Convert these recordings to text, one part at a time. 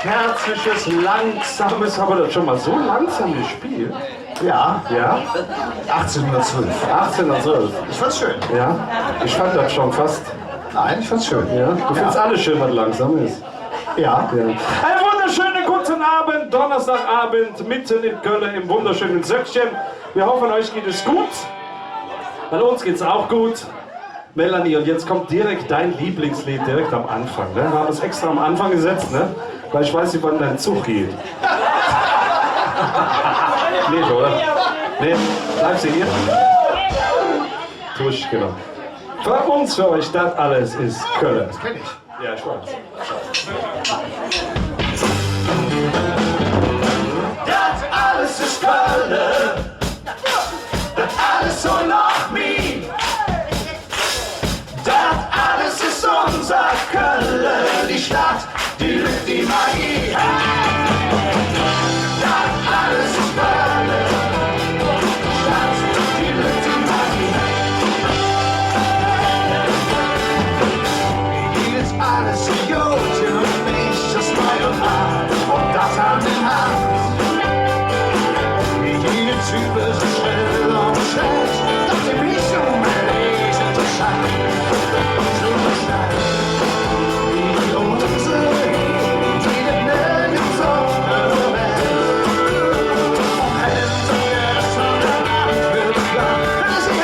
Herzliches, langsames, haben wir das schon mal so langsam gespielt? Ja, Ja? 1812. 1812. Ich fand's schön. Ja? Ich fand das schon fast. Nein, ich fand's schön. Ja? Du findest alles schön, was langsam ist. Ja. Ja. Einen wunderschönen guten Abend, Donnerstagabend, mitten in Köln, im wunderschönen Söckchen. Wir hoffen, euch geht es gut. Bei uns geht es auch gut. Melanie, und jetzt kommt direkt dein Lieblingslied, direkt am Anfang. Ne? Wir haben es extra am Anfang gesetzt, ne? Weil ich weiß nicht, wann dein Zug geht. Nicht, oder? Nee, bleibst du hier? Tusch, genau. Für uns, für euch, das alles ist Köln. Das kenn ich. Ja, ich weiß. Das alles ist Köln, das alles so nach mir. Das alles ist unser Köln, die Stadt, die Luft, die Magie. Das alles ist Köln, die Stadt, die Luft, die Magie. Hier ist alles so gut und nicht das Neue und Hart und das Hand in Hand. Jeder Typ ist so schnell und schlecht, dass sie mich so lesen zu scheinen. So schnell, wie unsere, die den nirgends auf der Welt. Und hält sich erst von der Nacht wird klar, dass sie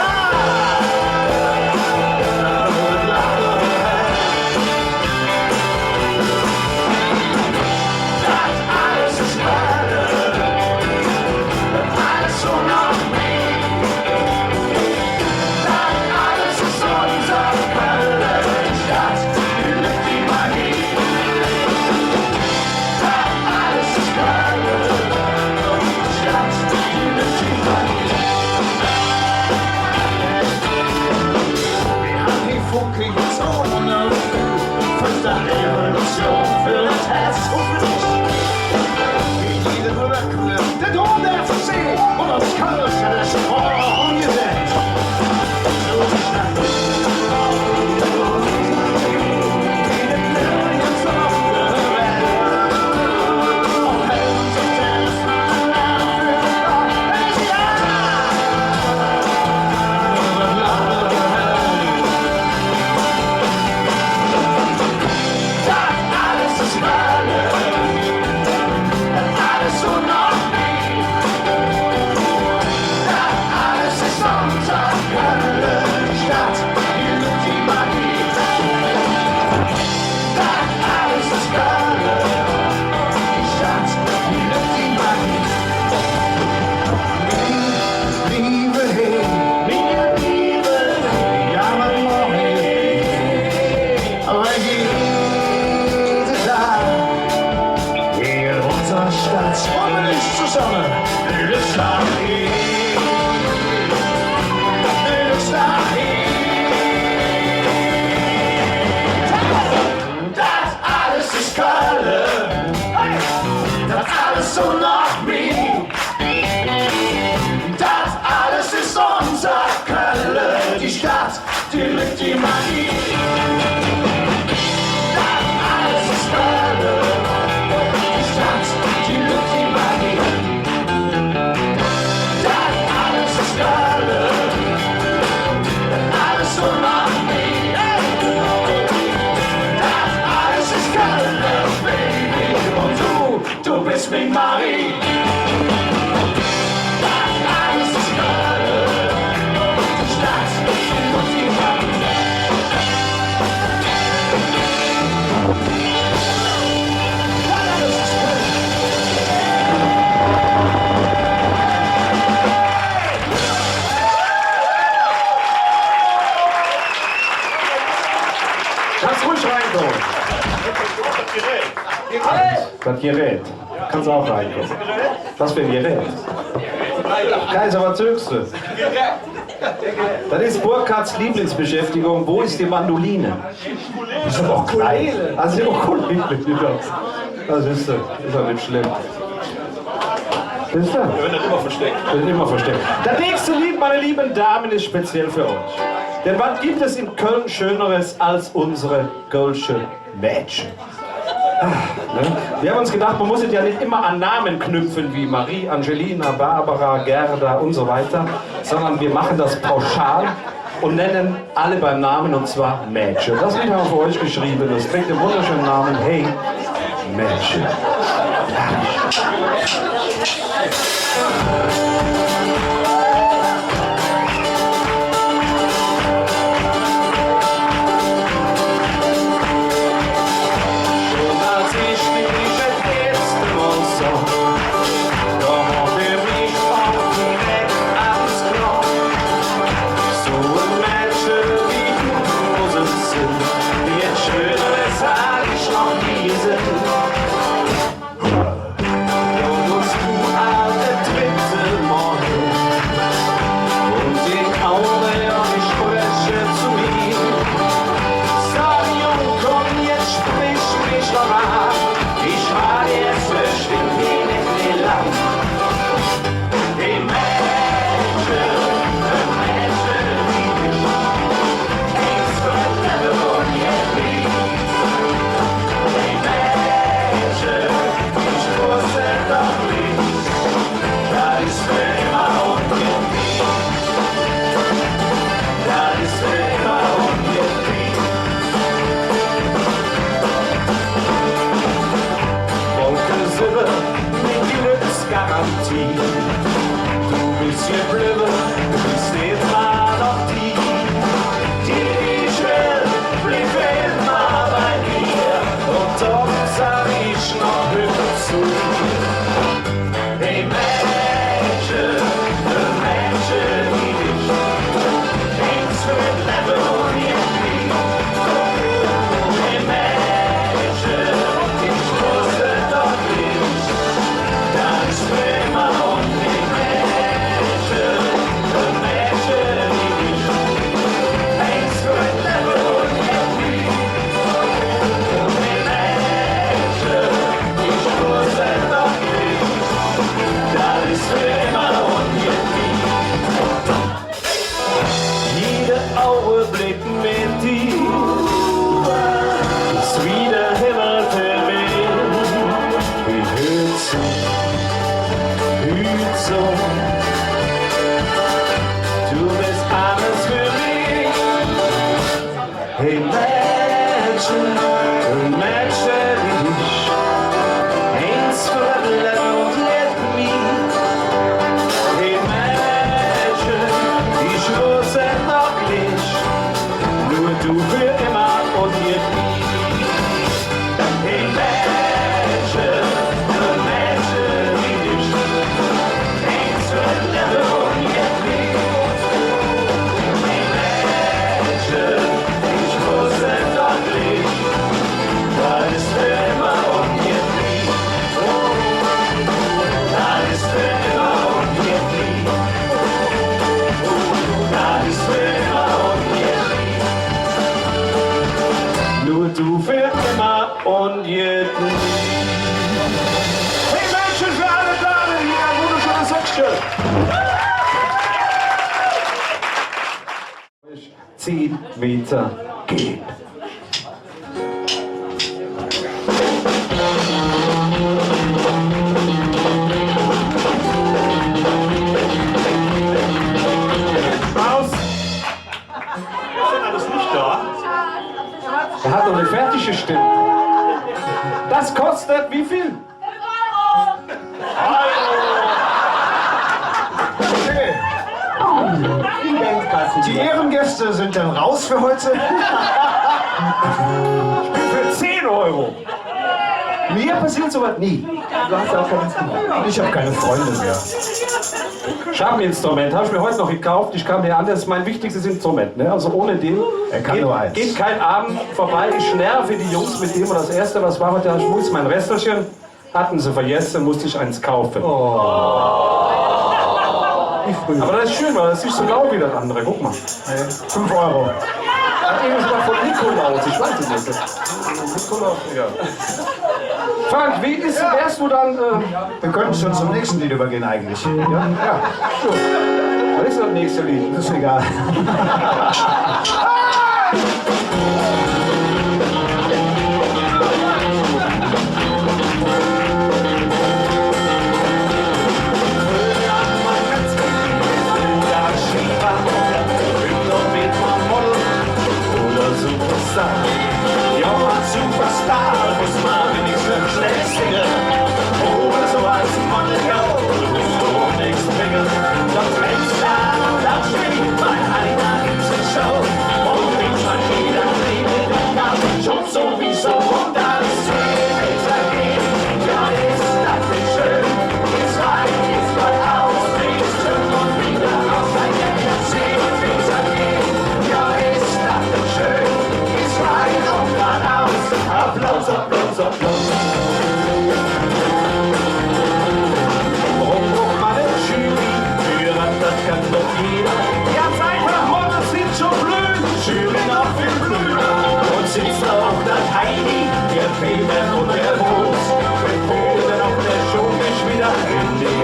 das alles ist Köln. Alles so nach mir. Das alles ist unser Köln, die Stadt, die Luft, die Magie. Das alles ist Köln, die Stadt, die Luft, die Magie. Wir haben die funkelige Zone für die Revolution, für das Herz und für dich. Wie jede Brücke, der Dom der See und das Kölsche des Vorgesetzt. So schnell. Wie den nirgends auf der Welt. Und hält sich selbst von der Nacht für Gott. Es ist ja. Das alles ist Köln. Alles so nach mir. Das alles ist unser Köln, die Stadt, die Luft, die Magie. Das alles ist Köln, die Stadt, die Luft, die Magie. Liebe, Liebe, ja, man aber jede Tag. In unserer Stadt wollen wir nicht zusammen. Lust nach hier. Lust nach hier. Das alles ist Köln. Das alles so nach mir. Das alles ist unser Köln. Die Stadt, die Luft, die Magie. Das alles ist Köln. Die Stadt, die Luft, die Magie. Das alles ist Köln. Das alles so nach mir. Das alles ist Köln, Baby. Und du bist mit Marie. Das alles ist Köln. Die Stadt, die Luft, die Magie. Das alles ist Köln. Kannst ruhig reinkommen. Das Gerät. Kannst auch reinkommen. Was für ein Gerät? Kaiser, was zögst du? Das ist Burkhards Lieblingsbeschäftigung. Wo ist die Mandoline? Das ist aber auch klein. Also die Ukulele. Das ist doch nicht schlimm. Ist das? Wir werden das immer versteckt. Wird immer versteckt. Das nächste Lied, meine lieben Damen, ist speziell für euch. Denn was gibt es in Köln Schöneres als unsere Kölsche Mädchen? Ne? Wir haben uns gedacht, man muss es ja nicht immer an Namen knüpfen wie Marie, Angelina, Barbara, Gerda und so weiter, sondern wir machen das pauschal und nennen alle beim Namen, und zwar Mädchen. Das Lied haben wir für euch geschrieben, das trägt den wunderschönen Namen Hey Mädchen. Weiter geht. Raus! Ist denn alles nicht da? Er hat doch eine fertige Stimme. Das kostet wie viel? Die Ehrengäste sind dann raus für heute. Für 10 Euro. Mir passiert sowas nie. Du hast auch keine Freunde. Ich habe keine Freunde mehr. Schabeninstrument habe ich mir heute noch gekauft. Ich kam hier an, das ist mein wichtigstes Instrument. Ne? Also ohne den Er kann nur eins. geht kein Abend vorbei. Ich nerve die Jungs mit dem. Und das Erste, was war, der Schmutz, mein Resterchen, hatten sie vergessen, musste ich eins kaufen. Aber das ist schön, weil das ist nicht so laut wie das andere. Guck mal. 5 Euro. Hat irgendwas von Nikolaus, ich weiß es nicht. Nikolaus, ja. Frank, wie wärst du dann? Wir könnten schon zum nächsten Lied übergehen eigentlich. Ja? Ja, so. Was ist das nächste Lied? Das ist egal.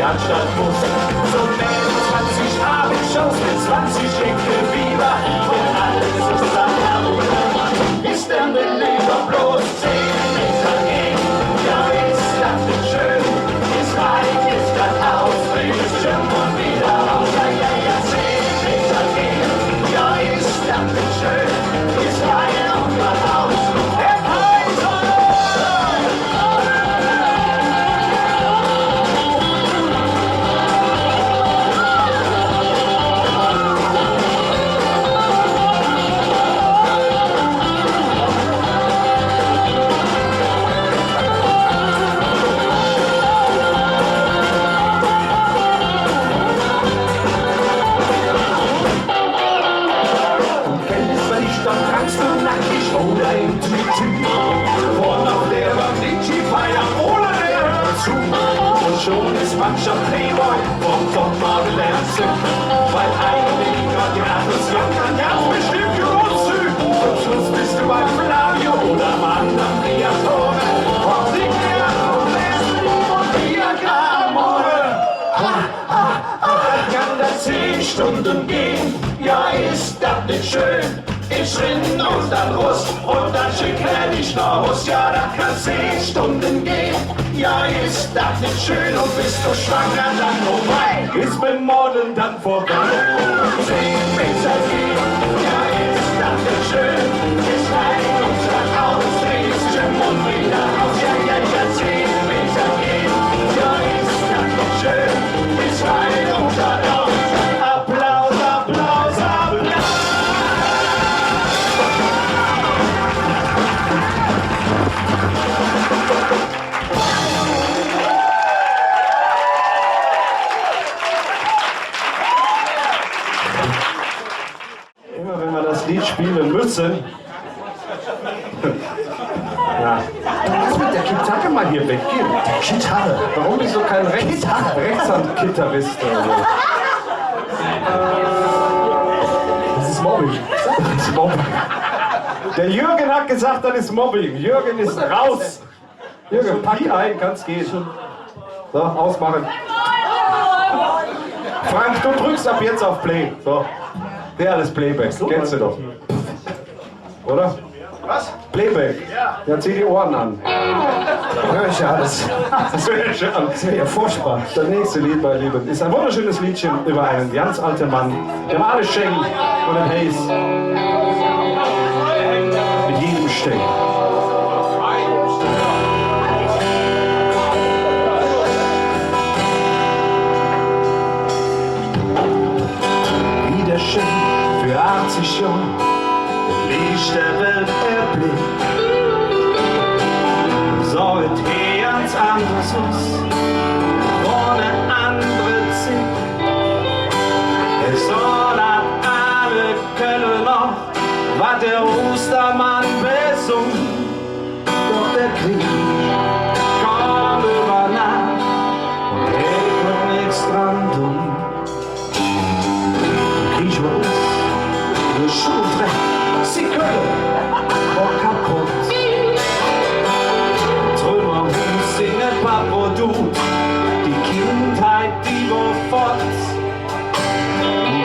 Anstatt Bus. So Mädel 20 Abendshows mit 20 Enkelfieber. Wenn alles zusammen ist dann mit lieber bloß 10 Meter gehen. Ja, ist das nicht schön? Ist rein, ist das aus, ist schön und wieder raus. Ja, ja, ja, 10 Meter gehen. Ja, ist das nicht schön? Ist rein und dann raus. Der Kaiser! Dann kannst du nackig oder im Tütü vorn auf der Bambici feiern ohne Lehrer dazu. Und schon ist mancher Playboy vom Topmodel entzückt, weil eigentlich Gradiatus ja kann ganz bestimmt großzügig. Zum Schluss bist du beim Flavio oder am anderen Briatore. Und Signia und Leslie und Diagramore. Dann kann das 10 Stunden gehen, ja ist das nicht schön? Ich rinn und dann Russ und dann schick er dich nach Hus. Ja, das kann 10 Stunden gehen. Ja, ist das nicht schön? Und bist du schwanger, dann vorbei. Ist mit Modeln dann vorbei. 10 Meter gehen. Ja, ist das nicht schön? Ist rein und dann aus. Drehst Jim und wieder raus. Ja, ja, ja, 10 Meter gehen. Ja, ist das nicht schön? Ist rein und dann aus. Applaus, Applaus, Applaus. Immer wenn wir das Lied spielen müssen. Ja. Lass mit der Gitarre mal hier weggehen. Gitarre. Warum bist du kein Rechtshand-Gitarrist oder so? Das ist Mobbing. Das ist Mobbing. Der Jürgen hat gesagt, das ist Mobbing. Jürgen ist raus. Jürgen, pack ein, kann's gehen. So, ausmachen. Frank, du drückst ab jetzt auf Play. So. Der alles Playback. Kennst du doch. Oder? Was? Playback. Ja, zieh die Ohren an. Hör ich ja alles. Das wäre ja schön. Das wäre ja furchtbar. Das nächste Lied, meine Lieben, ist ein wunderschönes Liedchen über einen ganz alten Mann, der mal alles schenkt und ein Haze. Mit jedem Steck. Wieder schön für 80 Jahre, Licht der Welt erblickt. So wird ganz anders aus, ohne andere Ziel. Es soll ab alle können noch, was der Ostermann besung. Doch der Krieg kommt über Nacht und wird nichts dran tun. Krieg wir uns, wir Schultreff, sie können, auch kaputt. Trümmer uns singen Papo du, die Kindheit, die war fort.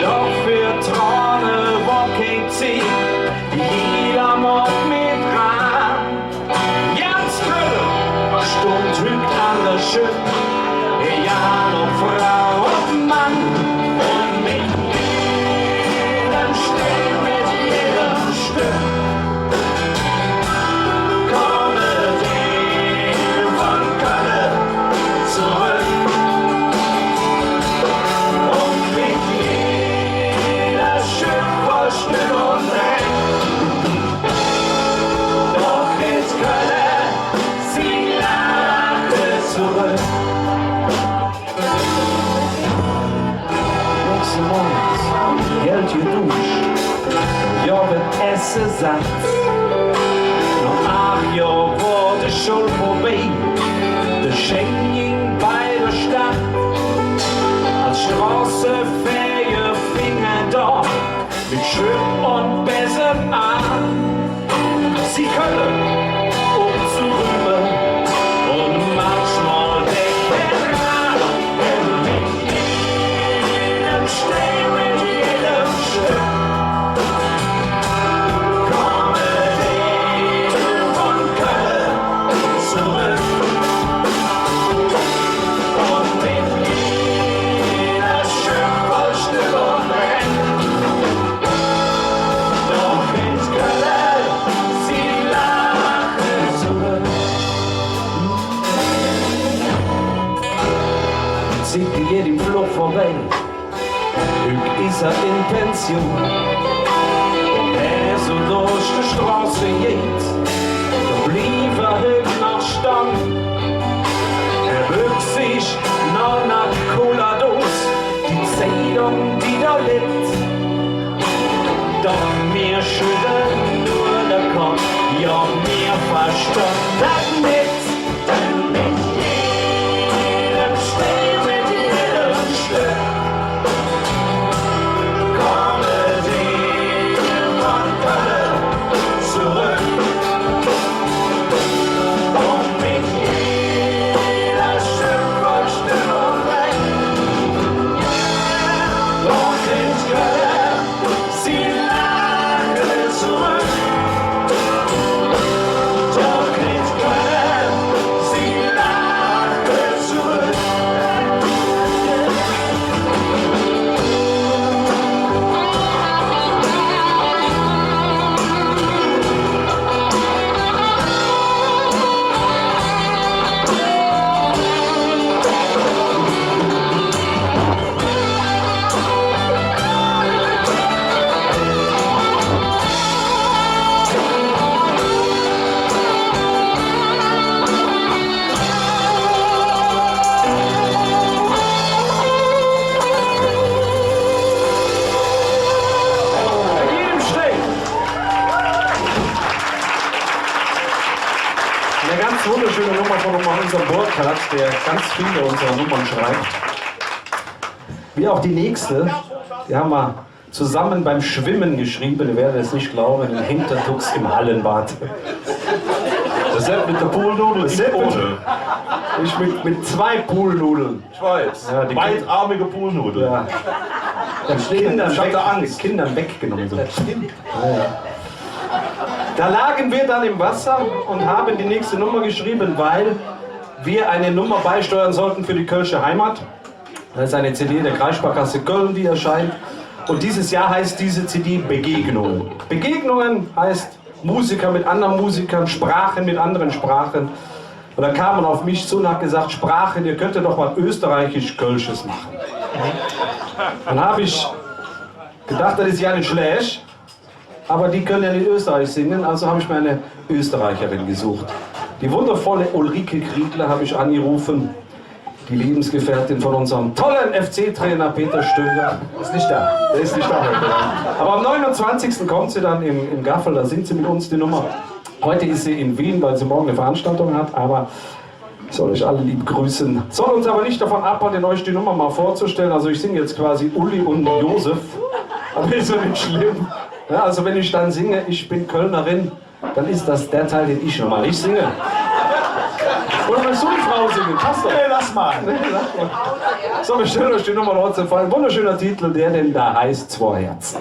Doch für Träume war kein Ziel, jeder macht mit ran. Ganz Köln, Stund hügt an der Schiff, ja noch Frau und Mann. Und mit jedem Stück, mit jedem Stück, komme die von Köln zurück. Und mit jeder Stück voll Stück und Recht. Doch jetzt Köln, sie lachte zurück. Nächsten Morgen hält ihr Dusch, ja wird Essen satt. Noch 8 Jahre wurde schon vorbei, der Schenk ging bei der Stadt. Als Straßenfähige fing er da mit Schritt und Besen an. Sie können zu rüber und manchmal denkt er dran, sieht jedem Flug vorbei. Hüg ist er in Pension. Und er so durch die Straße geht, da blieb er Hüg noch stand. Er bückt sich nach einer Cola-Dose, die Zeitung, die da liegt. Doch mir schütteln nur der Kopf, ja, mir verstanden das nicht. Denn mit jedem Steh, mit jedem Stück komme die von Köln zurück. Und mit jeder Stück von Stimmung weg. Und in Köln, sie lachen zurück. Doch in Köln, sie lachen zurück. Bei jedem Steg. Eine ganz wunderschöne Nummer von unserem Burkhardt, der ganz viele unserer Nummern schreibt. Wie auch die nächste, die haben wir zusammen beim Schwimmen geschrieben, ihr werdet es nicht glauben, in Hintertux im Hallenbad. Das ist mit der Poolnudel Das im ist Ohne. Ich mit 2 Poolnudeln. Ich weiß. Ja, die Weitarmige Poolnudel. Ja. Kindern, Ich hatte Angst. Kindern weggenommen. So. Stimmt. Da lagen wir dann im Wasser und haben die nächste Nummer geschrieben, weil wir eine Nummer beisteuern sollten für die Kölsche Heimat. Das ist eine CD der Kreissparkasse Köln, die erscheint. Und dieses Jahr heißt diese CD Begegnungen. Begegnungen heißt Musiker mit anderen Musikern, Sprachen mit anderen Sprachen. Und da kam man auf mich zu und hat gesagt, Sprachen, ihr könntet doch mal österreichisch-kölsches machen. Dann habe ich gedacht, das ist ja nicht schlecht, aber die können ja nicht Österreich singen, also habe ich mir eine Österreicherin gesucht. Die wundervolle Ulrike Kriegler habe ich angerufen, die Lebensgefährtin von unserem tollen FC-Trainer Peter Stöger. Ist nicht da. Der ist nicht da heute. Aber am 29. kommt sie dann im Gaffel, da singt sie mit uns die Nummer. Heute ist sie in Wien, weil sie morgen eine Veranstaltung hat, aber ich soll euch alle lieb grüßen. Soll uns aber nicht davon abhalten, euch die Nummer mal vorzustellen. Also ich singe jetzt quasi Uli und Josef, aber ist ja nicht schlimm. Ja, also wenn ich dann singe, ich bin Kölnerin, dann ist das der Teil, den ich nochmal nicht singe. Oder willst du die Frau singen? Passt doch. Nee, lass mal. So, wir stellen euch die Nummer trotzdem vor. Ein wunderschöner Titel, der denn da heißt Zwei Herzen.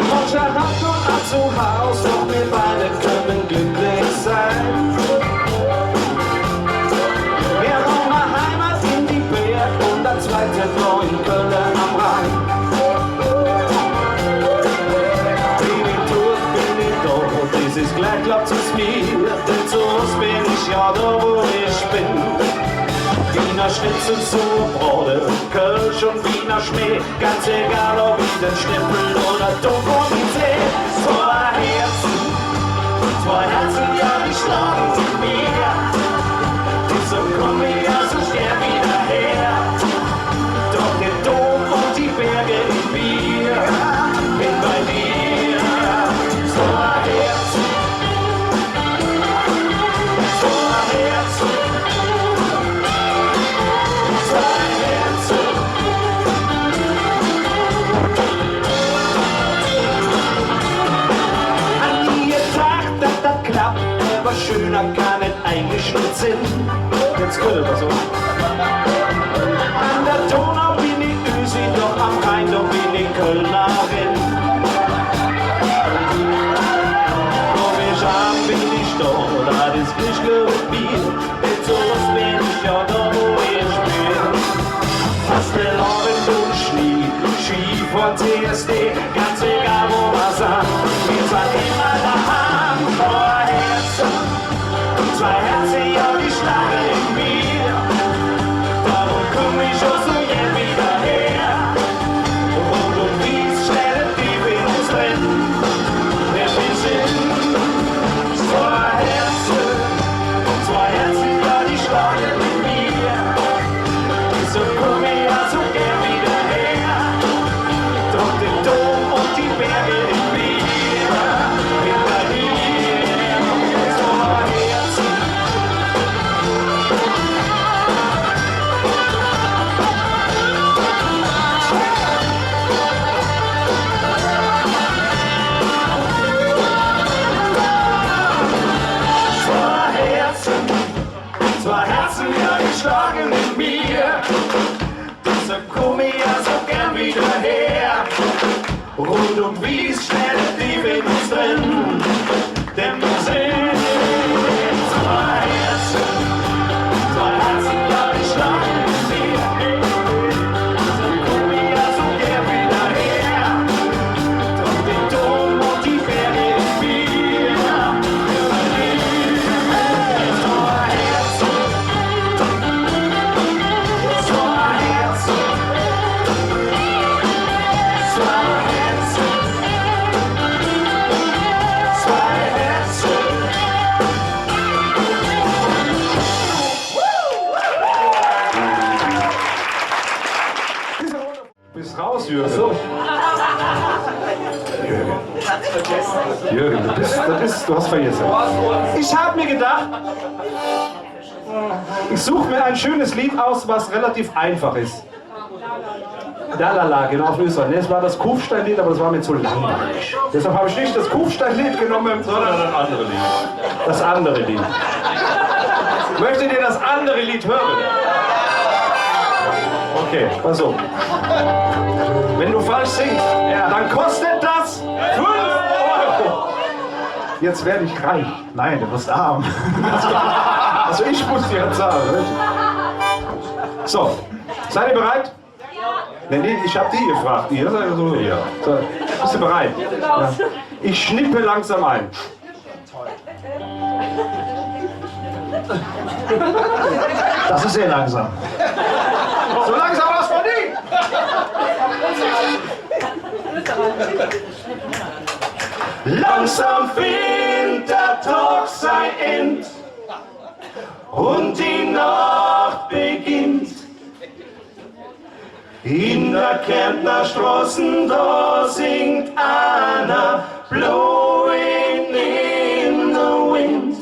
Mancher hat nur ein Zuhause, doch wir beide können glücklich sein. Wir haben eine Heimat in die Berg und ein zweites Tor in Köln am Rhein. Bin ich tot, bin ich da, und das ist gleich, glaubt es mir, denn zu Hause bin ich ja da, wo ich bin. Wiener Schnitzel zu Brode, Kölsch und Wiener Schmäh, ganz egal ob ich den Stempel oder Dokumité. Zwei Herzen, ja, die schlagen mit mir. So komm ich also schnell wieder her. Doch der Dom und die Berge in mir, bin bei dir. Zwei Herzen, zwei Herzen. Schöner kann es eigentlich nicht sein. Jetzt können wir so. An der Donau bin ich Ösi, doch am Rhein, doch bin ich Kölnerin. Wo ich am bin ich da, das ist nicht nur Bier. Jetzt so PTSD, ganz egal wo wir sind. Wir sind immer daheim, vor Herzen. Zwei Herzen, ja, die schlagen in mir. Darum komm ich auch so gern wieder her. Und wie es schnell die wir uns rennen. Wir sind zwei Herzen, ja, die schlagen in mir. So komm ich ja so gern wieder her. Doch den Dom und die Berge in mir. Hinter dir, zwei Herzen. Zwei Herzen, ja, die schlagen in mir. Deshalb komm ich ja so gern wieder her. Rund um Wies schnell die Wind uns drin. Denn wir sind zwei Herzen, ja, die schlagen in mir. Deshalb komm ich ja so gern wieder her. Doch den Dom und die Berge in mir. Bist raus, Jürgen. So. Jürgen, du hast vergessen. Ich habe mir gedacht, ich suche mir ein schönes Lied aus, was relativ einfach ist. Dalala, genau, auf Österreich. Nee, es war das Kufsteinlied, aber das war mir zu langweilig. Deshalb habe ich nicht das Kufsteinlied genommen, sondern das andere Lied. Das andere Lied. Möchtet ihr das andere Lied hören? Okay, pass auf. Wenn du falsch singst, dann kostet das 5 Euro. Jetzt werde ich reich. Nein, du wirst arm. Also ich muss dir zahlen. So, seid ihr bereit? Nee, ich habe die gefragt. Ihr seid so, ja. So, bist du bereit? Ja. Ich schnippe langsam ein. Das ist sehr langsam. So langsam was von nie! Langsam findet der Tag sein End und die Nacht beginnt. In der Kärntner Straßen, da singt einer Blowing in the Wind.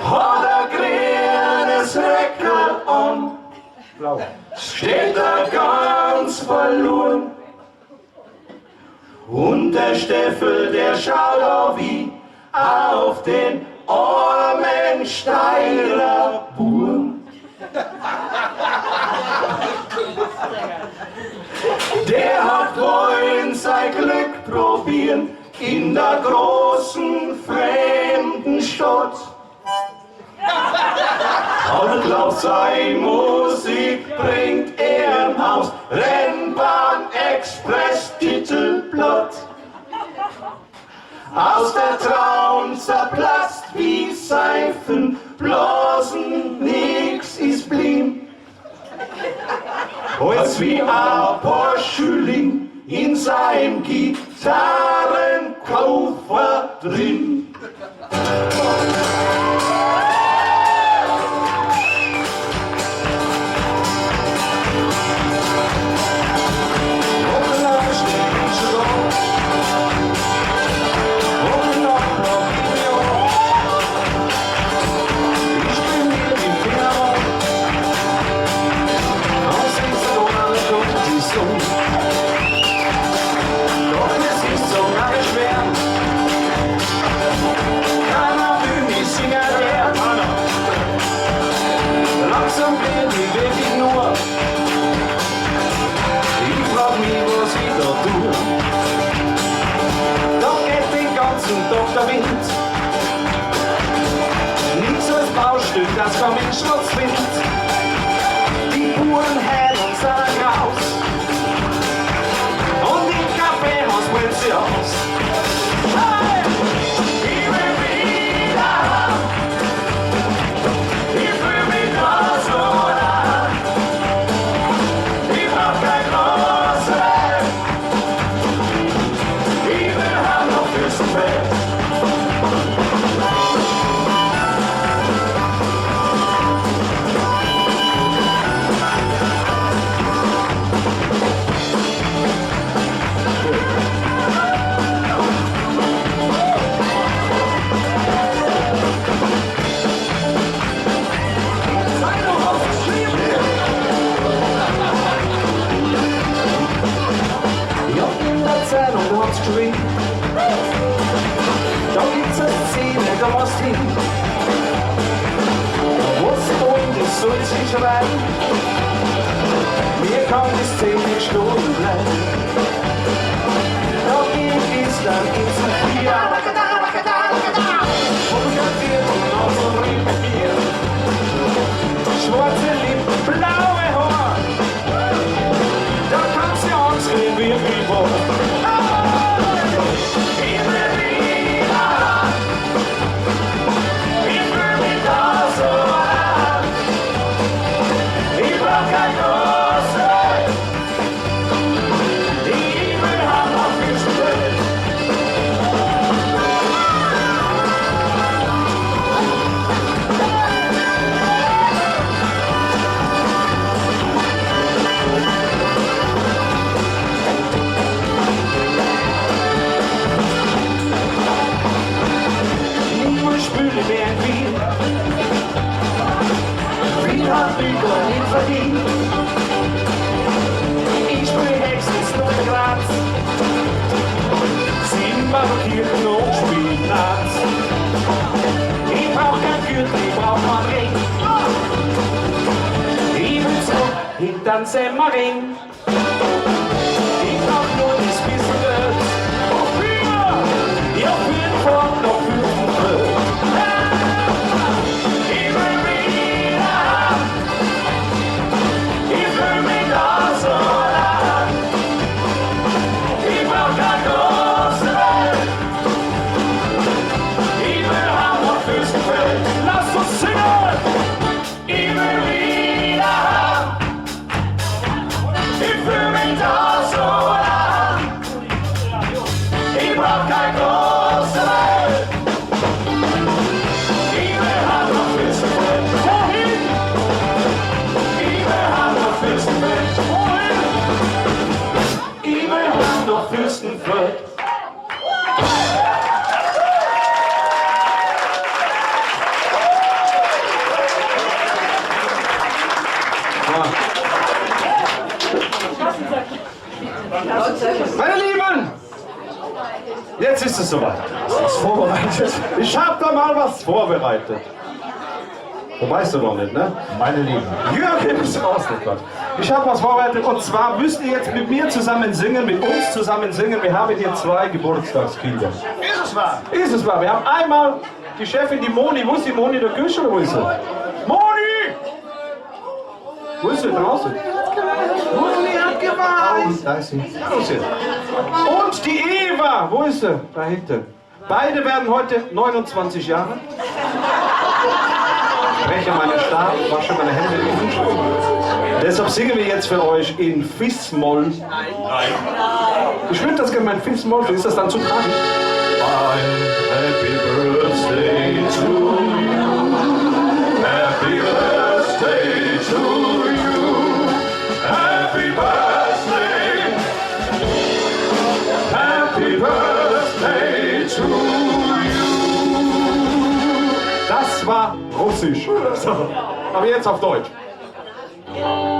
Hat ein grünes Reckerl an, blau, steht da ganz verloren. Und der Steffel, der schaut auf wie auf den armen Steirer Burm. Der hat wollen sein Glück probieren in der großen fremden Stadt. Und laut sein Musik bringt er im Haus Rennbahn-Express-Titelblatt. Aus der Traum zerplatzt wie Seifenblasen, nix ist blieb. Als wie ein paar Schüling in seinem Gitarrenkoffer drin. Der Wind. Nichts als Baustück, das vom Schmutzwind. Die Uhren hellen uns raus. soll sich rein. Mir kann es 10 Stunden bleiben. Doch ich ist dann in zu viel. Und dann wird noch so mit mir. Schwarze Lippen, blaue Haar. Da kann sie anschreien wie ein Biber. Ich bin höchstens nur Graz, 7 Kirchen und Spielplatz. Ich brauch kein Gürtel, ich brauch mal Ring. Ich will zurück hinter'n Semmering. Ich brauch nur das bisschen Geld. Wofür? Ja, für den Fort noch für den Feld. Fürstenfeld. Meine Lieben, jetzt ist es soweit. Es ist vorbereitet. Ich habe da mal was vorbereitet. Du weißt du noch nicht, ne? Meine Lieben. Jürgen ist rausgekommen. Ich habe was vorbereitet und zwar müsst ihr jetzt mit mir zusammen singen, mit uns zusammen singen. Wir haben hier 2 Geburtstagskinder. Ist es wahr? Ist es wahr? Wir haben einmal die Chefin, die Moni. Wo ist die Moni in der Küche oder wo ist sie? Moni! Wo ist sie? Draußen? Moni hat geweint. Da ist sie. Wo ist sie? Und die Eva. Wo ist sie? Da hinten. Beide werden heute 29 Jahre. Breche meine Stab, wasche meine Hände in den Deshalb singen wir jetzt für euch in Fis-Moll. Nein. Ich würde das gerne mal in Fis-Moll. Ist das dann zu tragisch? Happy Birthday to you. Happy Birthday to you. Happy Birthday. Happy Birthday to you. Das war Russisch. So. Aber jetzt auf Deutsch.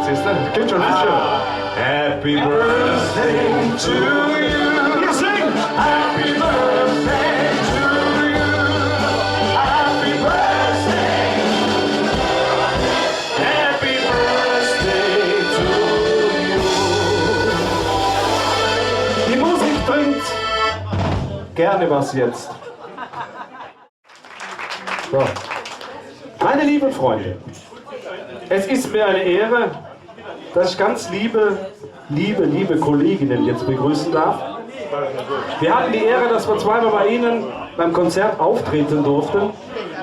Siehst du? Klingt schon nicht schön. Happy Birthday to you. Ihr singt! Happy Birthday to you. Happy Birthday. Happy Birthday to you. Die Musik trinkt gerne was jetzt. So. Meine lieben Freunde, es ist mir eine Ehre, dass ich ganz liebe Kolleginnen jetzt begrüßen darf. Wir hatten die Ehre, dass wir zweimal bei Ihnen beim Konzert auftreten durften.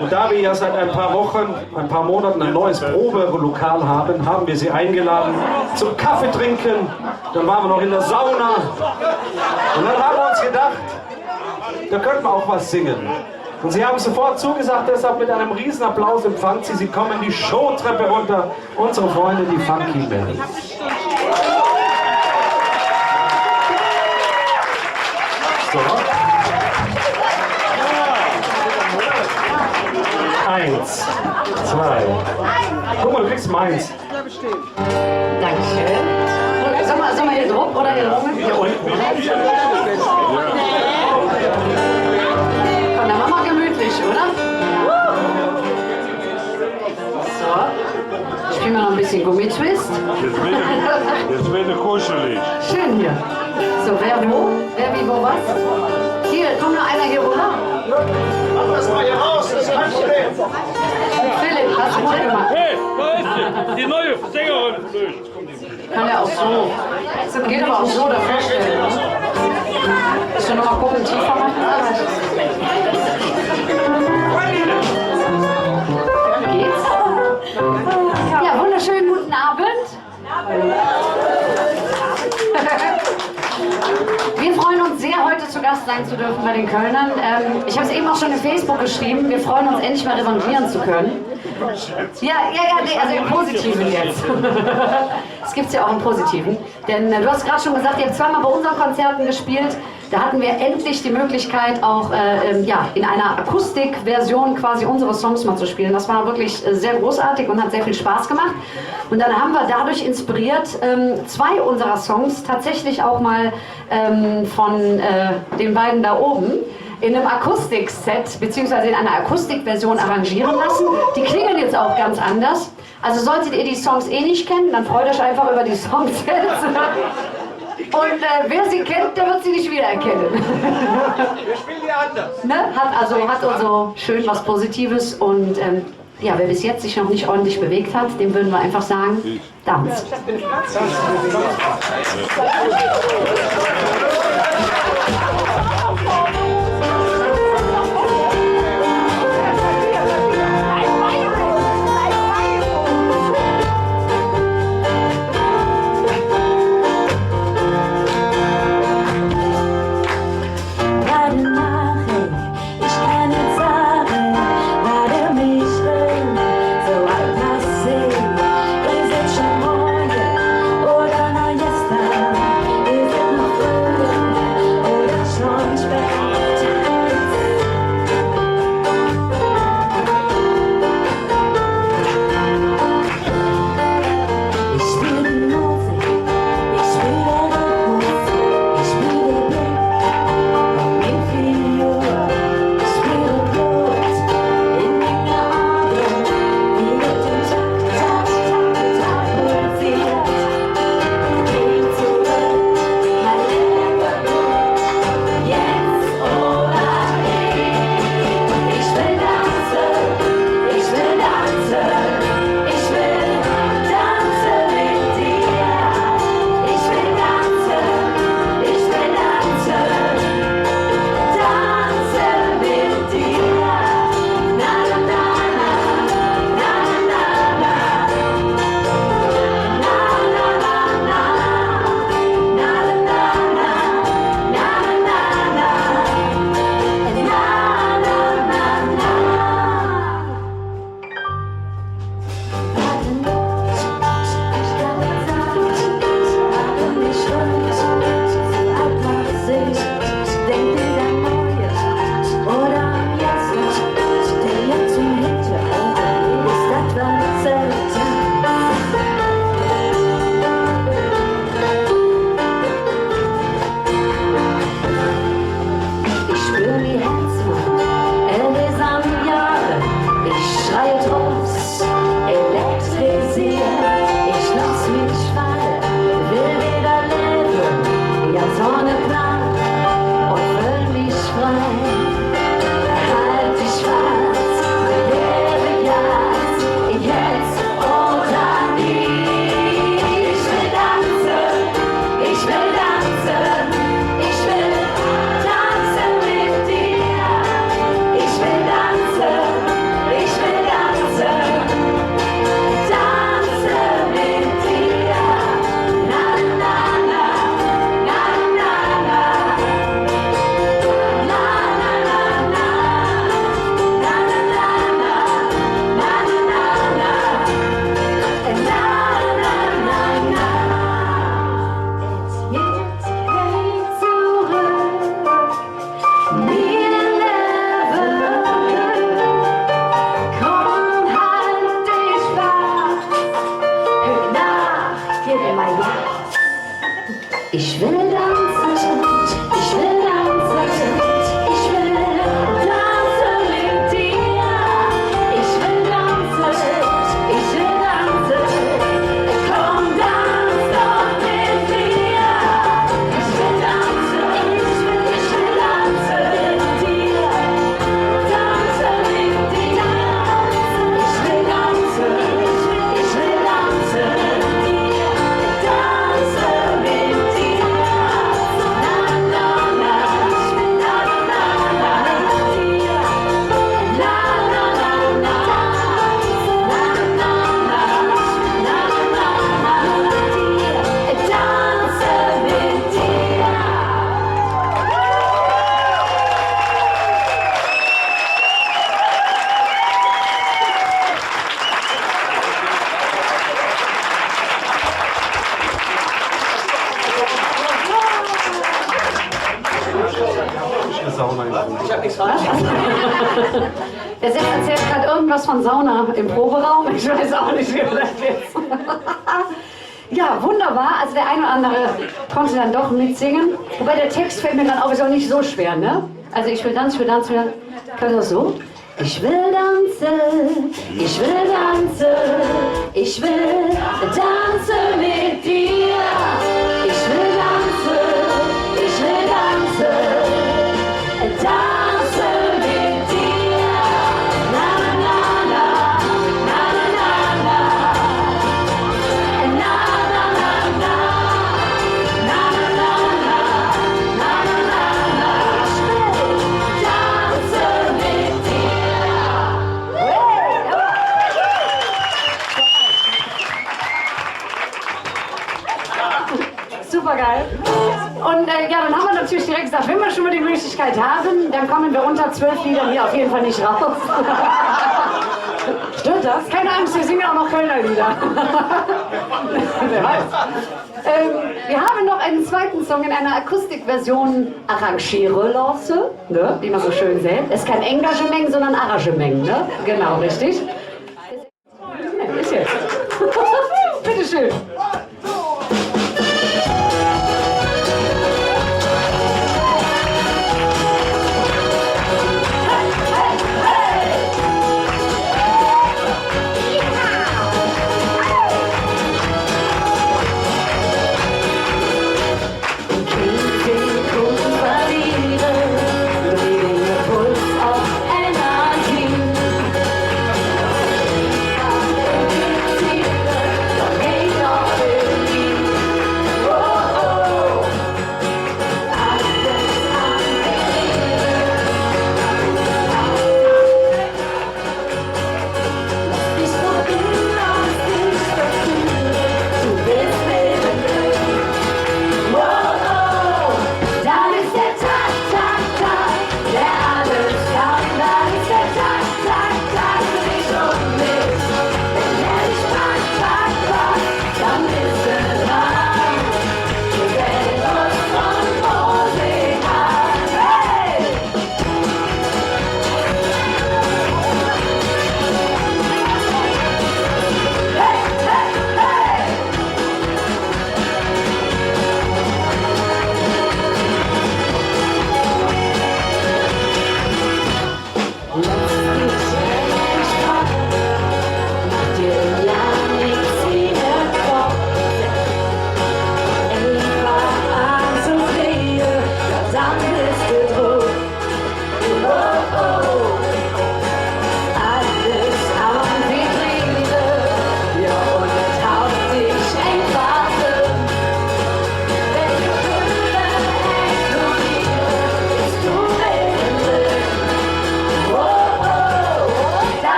Und da wir ja seit ein paar Wochen, ein paar Monaten ein neues Probelokal haben, haben wir Sie eingeladen zum Kaffee trinken. Dann waren wir noch in der Sauna. Und dann haben wir uns gedacht, da könnten wir auch was singen. Und sie haben sofort zugesagt, deshalb mit einem riesen Applaus empfangen Sie. Sie kommen die Showtreppe runter, unsere Freunde, die Funky Bells. So. 1, 2. Guck mal, du kriegst meins. Dankeschön. Sollen wir hier drauf oder hier rum? Hier unten. Von der Mama gemütlich, oder? So. bisschen Gummitwist. Jetzt wird kuschelig. Schön hier. So, wer wo? Wer wie wo was? Hier, kommt noch einer hier rüber. Mach das mal hier raus, das ist kein Problem. Philipp, hast du gut gemacht. Hey, da ist sie. Die neue Sängerin von euch. Kann ja auch so. Das geht aber auch so davor stellen. Willst du nochmal gucken, tiefer machen? Geht's? Ja, wunderschönen guten Abend. Wir freuen uns sehr, heute zu Gast sein zu dürfen bei den Kölnern. Ich habe es eben auch schon in Facebook geschrieben. Wir freuen uns, endlich mal revanchieren zu können. Ja, nee, also im Positiven jetzt. Das gibt es ja auch im Positiven. Denn du hast gerade schon gesagt, ihr habt zweimal bei unseren Konzerten gespielt. Da hatten wir endlich die Möglichkeit, auch in einer Akustikversion quasi unsere Songs mal zu spielen. Das war wirklich sehr großartig und hat sehr viel Spaß gemacht. Und dann haben wir dadurch inspiriert, zwei unserer Songs tatsächlich auch mal von den beiden da oben in einem Akustikset bzw. in einer Akustikversion arrangieren lassen. Die klingen jetzt auch ganz anders. Also solltet ihr die Songs eh nicht kennen, dann freut euch einfach über die Songs jetzt. Und wer sie kennt, der wird sie nicht wiedererkennen. Wir spielen die anders. Ne? Hat also schön was Positives und ja, wer bis jetzt sich noch nicht ordentlich bewegt hat, dem würden wir einfach sagen, Tanz. Sauna in Der Sepp erzählt gerade irgendwas von Sauna im Proberaum. Ich weiß auch nicht, wie das ist. Ja, wunderbar. Also der eine oder andere konnte dann doch mitsingen. Wobei der Text fällt mir dann auch nicht so schwer, ne? Also ich will tanzen, Kann das so? Ich will tanzen, ich will tanzen, ich will tanzen mit dir. Ich will tanzen, ich will tanzen, tanzen mit dir. Na na na na, na na na na, na na na na, na na na na, na na na. Ich will tanzen mit dir. Super geil. Und ja, dann haben wir natürlich direkt gesagt, wenn wir schon mal die Möglichkeit haben, dann kommen wir unter 12 Liedern hier auf jeden Fall nicht raus. Stimmt das? Keine Angst, wir singen auch noch Kölner Lieder. Wer weiß. Wir haben noch einen zweiten Song in einer Akustikversion arrangieren lassen, ne? Wie man so schön sagt. Es ist kein Engagement, sondern Arrangement, ne? Genau, richtig. Ja, ist jetzt. Bitteschön. Don't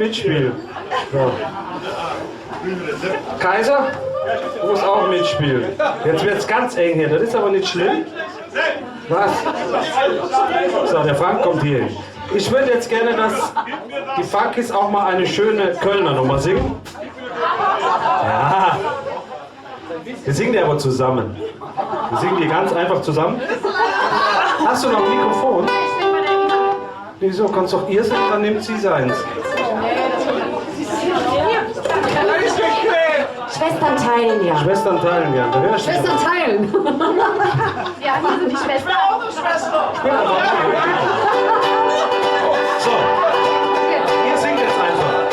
mitspielen. So. Kaiser, du musst auch mitspielen. Jetzt wird es ganz eng hier, das ist aber nicht schlimm. Was? So, der Frank kommt hier hin. Ich würde jetzt gerne, dass die Funkis auch mal eine schöne Kölner Nummer singen. Ja. Wir singen die aber zusammen. Wir singen die ganz einfach zusammen. Hast du noch ein Mikrofon? Wieso? Kannst doch ihr singen, dann nimmt sie seins. Schwestern teilen ja. Schwestern teilen gern. Da hörst du Schwestern teilen. Ja, hier sind die Schwestern. So, ihr singt jetzt einfach.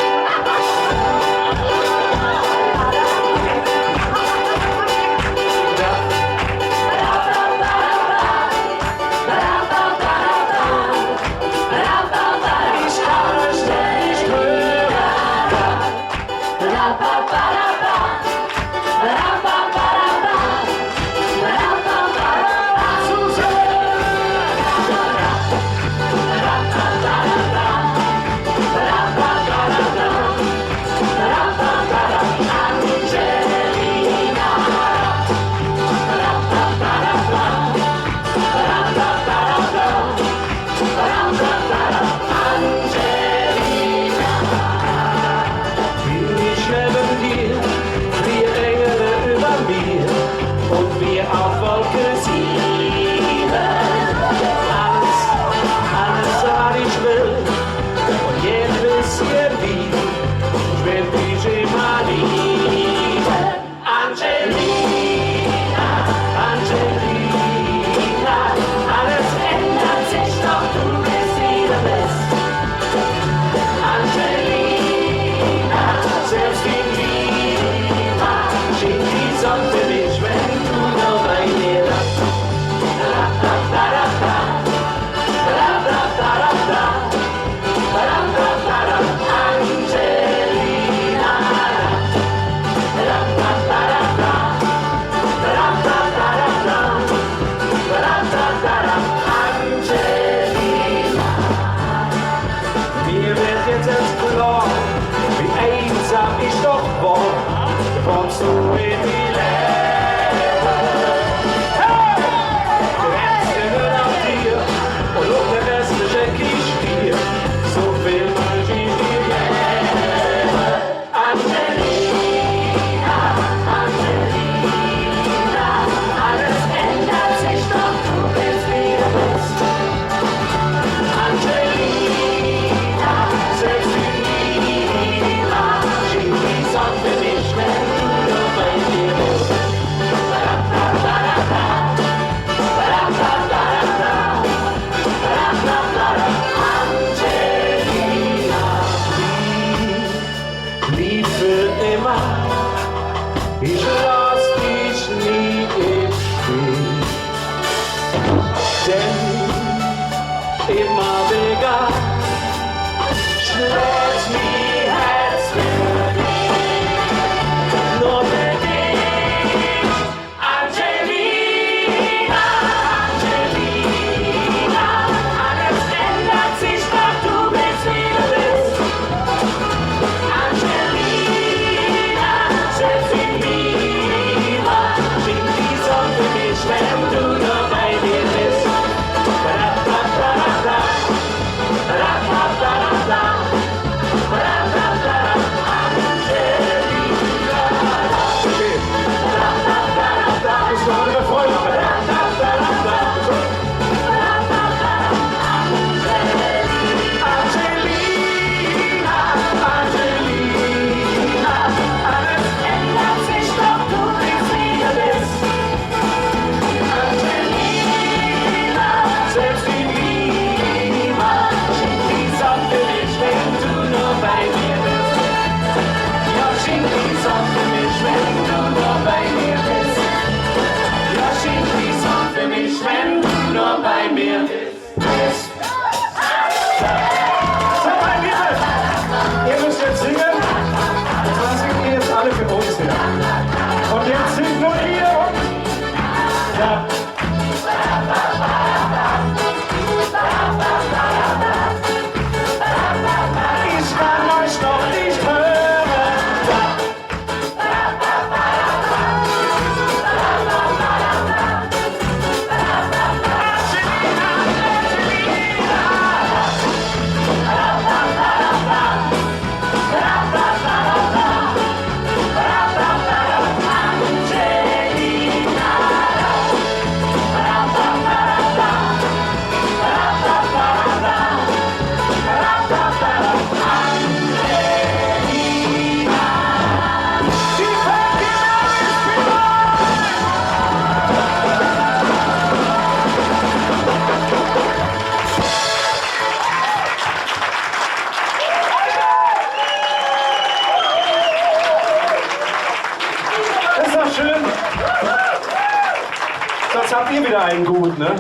Sonst habt ihr wieder einen gut, ne?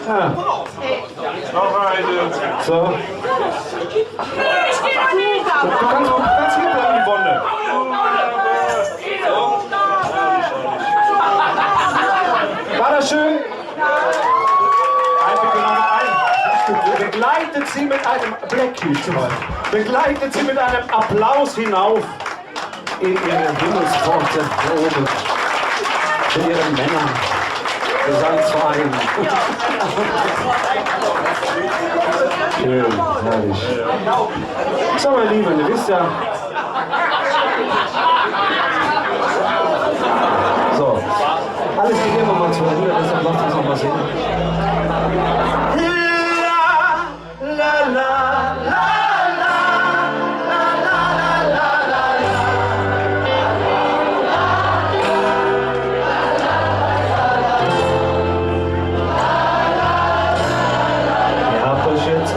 Ja. Noch eine. So. Du kannst hier bleiben, Yvonne. War das schön? Bitte noch ein. Begleitet sie mit einem Blackie zum Beispiel. Begleitet sie mit einem Applaus hinauf in ihre Himmelspforte oben. Zu ihren Männern. Gesangsverein. Schön, herrlich. So, meine Lieben, ihr wisst ja. So, alles geht immer mal zu Ende, deshalb lasst uns noch mal singen. La, la, la, la.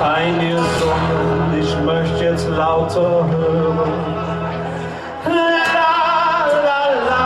Eingesungen, ich möchte jetzt lauter hören. La, la, la.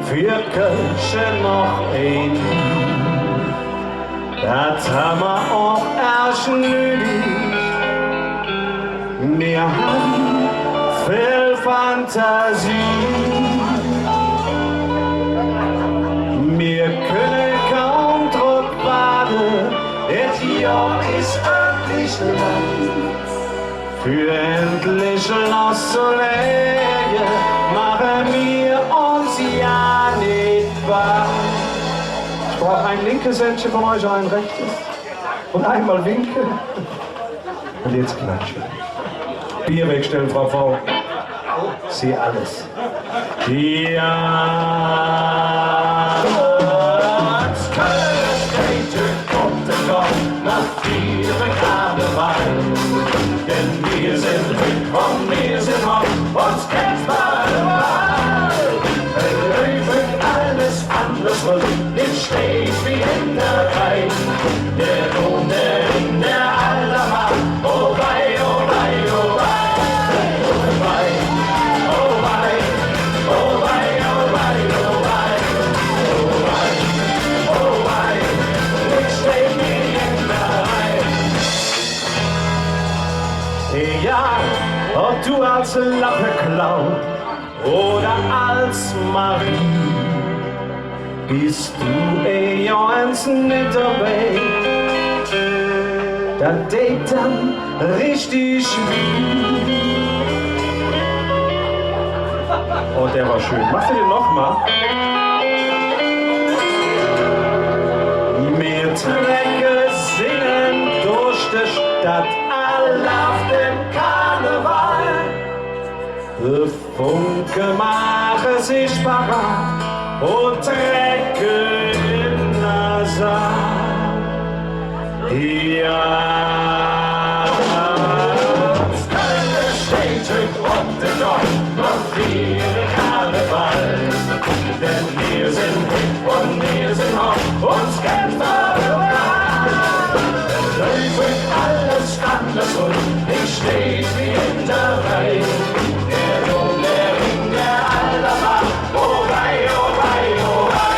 Für Kölsche noch ein. Das haben wir auch erst nötig. Wir haben viel Fantasie. Wir können kaum drauf warten. Das Jahr ist endlich lang. Für endlich loszulegen, machen wir uns ja nicht wahr. Ich brauche ein linkes Händchen von euch, ein rechtes. Und einmal winken. Und jetzt klatschen. Bier wegstellen, Frau V. Sie alles. Ja. Das Köln steht kommt der Gott nach ihrem Karneval. Denn wir sind Hüt und wir sind Hopp, uns kennt's mal Wahl. Löwen alles anders und nicht steht wie in der Reihe. Der Dom, der Ring, der Allermann, oh wei, oh wei, oh wei, oh wei, oh wei, oh wei, oh wei, oh wei, oh wei, oh wei, nicht steht wie in der Reihe. Ja, ob du als Lappeklau oder als Marie, bist du eins nicht dabei. Das Date dann richtig wie. Oh, der war schön. Machst du den nochmal? Wir Träger singen durch die Stadt, all auf dem Karneval. Die Funke machen sich parat und Träger in der Saal. Ja, das Köln steht Hüt und der Gott macht ihre Karneval. Denn wir sind Hüt und wir sind Hopp, uns kennt man Wahl. Löwen alles anders und ich steht wie in der Reihe. Der Dom, der Ring, der Allermann, oh wei, oh wei, oh wei,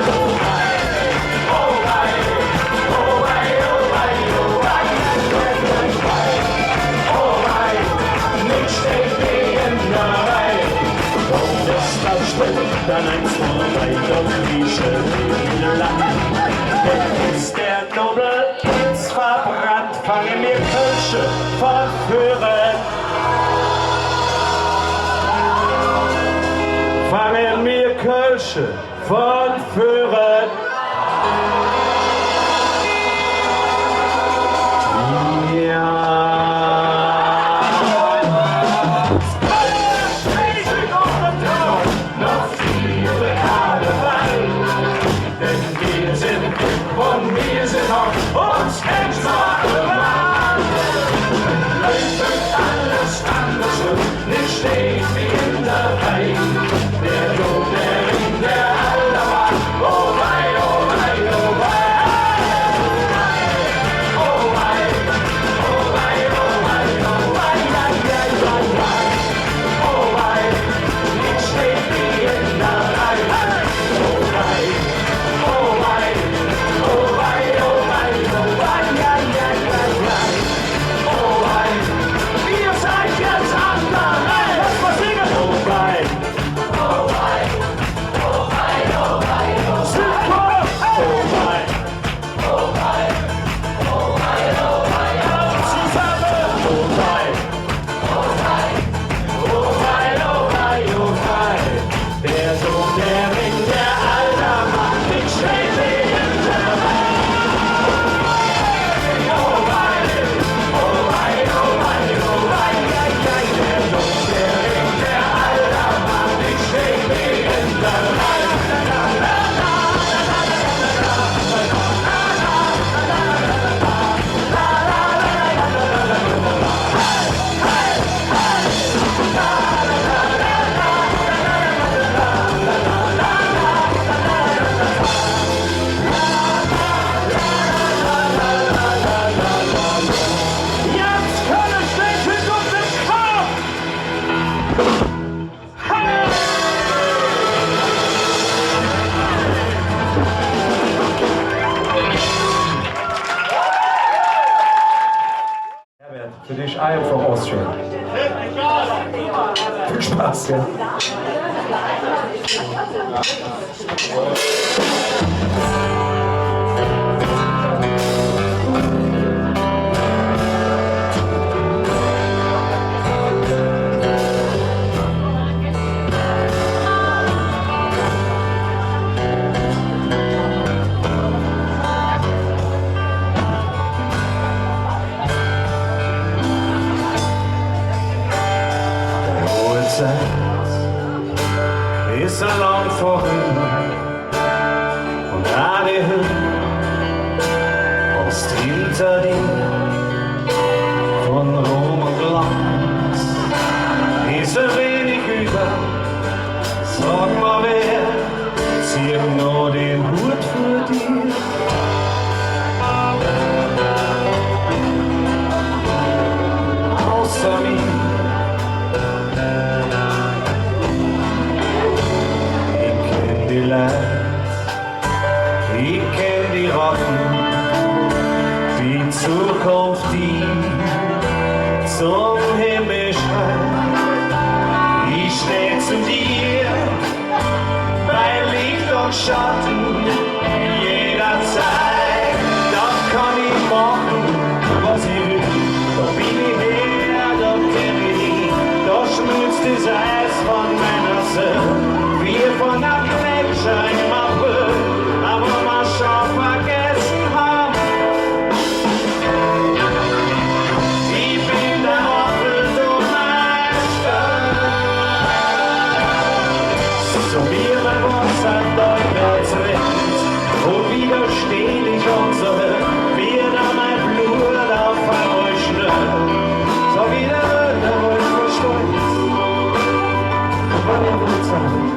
oh wei, oh wei, oh wei, oh wei, oh wei, oh wei, nicht steht wie in der Reihe. Und das Laufspät, dann ein Vorreiter auf Grieche Land. Denn ist der Nobel ins verbrannt, fangen wir Kölsche verführen. Fangen wir Kölsche von Führen. Platz, gell? Ist er lang vorhin und alle Hülle aus hinter dir von Rom und Glanz ist er wenig über, sag mal wer, zieh nur den Hut für dir. Außer mir ich kenn die Ratten, die Zukunft, die zum Himmel schreit. Ich steh zu dir, bei Licht und Schatten, jederzeit. Da kann ich machen, was ich will, da bin ich her, da kenn ich dich, da schmilzt das Eis von meiner Seele, wie von der Gletscher im April, aber man schon vergessen haben. Ich bin der Apfel, du Meister, so wie mein Wasser vorwärts rennt, und widerstehlich unsere, wieder mein Blut auf einmal schnell, so wie der Wolf verstolz, wann er wohl Zeit.